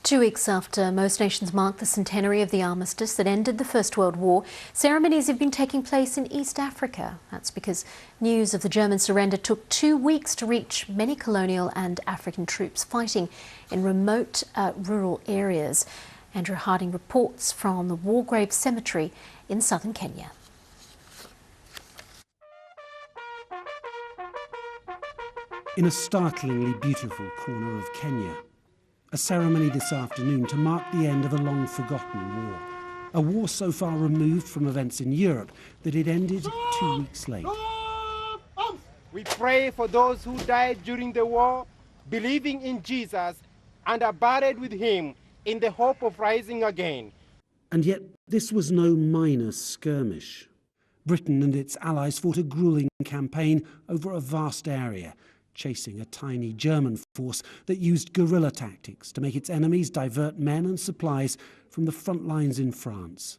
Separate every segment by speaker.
Speaker 1: 2 weeks after most nations mark the centenary of the armistice that ended the First World War, ceremonies have been taking place in East Africa. That's because news of the German surrender took 2 weeks to reach many colonial and African troops fighting in remote rural areas. Andrew Harding reports from the War Grave Cemetery in southern Kenya.
Speaker 2: In a startlingly beautiful corner of Kenya, a ceremony this afternoon to mark the end of a long-forgotten war. A war so far removed from events in Europe that it ended 2 weeks late.
Speaker 3: We pray for those who died during the war, believing in Jesus and are buried with him in the hope of rising again.
Speaker 2: And yet this was no minor skirmish. Britain and its allies fought a gruelling campaign over a vast area, chasing a tiny German force that used guerrilla tactics to make its enemies divert men and supplies from the front lines in France.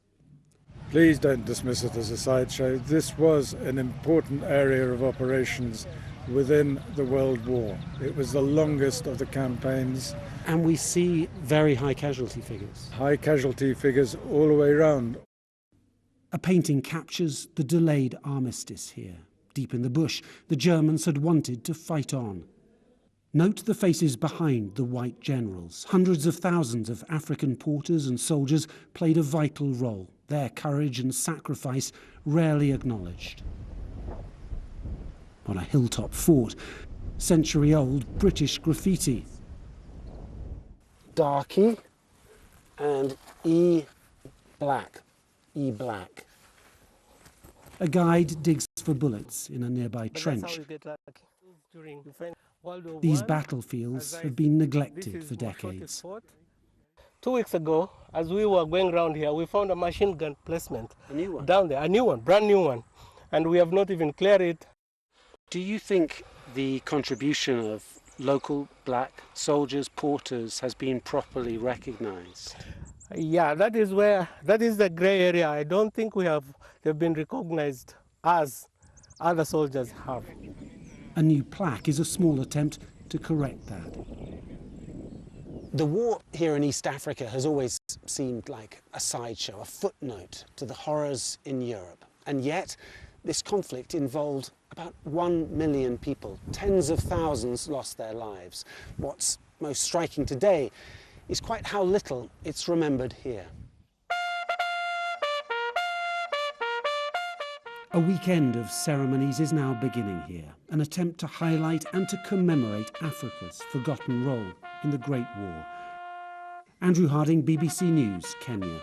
Speaker 4: Please don't dismiss it as a sideshow. This was an important area of operations within the World War. It was the longest of the campaigns.
Speaker 2: And we see very high casualty figures.
Speaker 4: High casualty figures all the way round.
Speaker 2: A painting captures the delayed armistice here. Deep in the bush, the Germans had wanted to fight on. Note the faces behind the white generals. Hundreds of thousands of African porters and soldiers played a vital role, their courage and sacrifice rarely acknowledged. On a hilltop fort, century-old British graffiti. Darky and E-black. E-black. A guide digs for bullets in a nearby trench. These battlefields have been neglected for decades.
Speaker 5: 2 weeks ago, as we were going around here, we found a machine gun placement.
Speaker 2: A new one?
Speaker 5: Down there, a new one, brand new one. And we have not even cleared it.
Speaker 2: Do you think the contribution of local black soldiers, porters, has been properly recognised?
Speaker 5: Yeah, that is the grey area. I don't think they've been recognized as other soldiers have.
Speaker 2: A new plaque is a small attempt to correct that. The war here in East Africa has always seemed like a sideshow, a footnote to the horrors in Europe. And yet, this conflict involved about 1 million people. Tens of thousands lost their lives. What's most striking today is quite how little it's remembered here. A weekend of ceremonies is now beginning here, an attempt to highlight and to commemorate Africa's forgotten role in the Great War. Andrew Harding, BBC News, Kenya.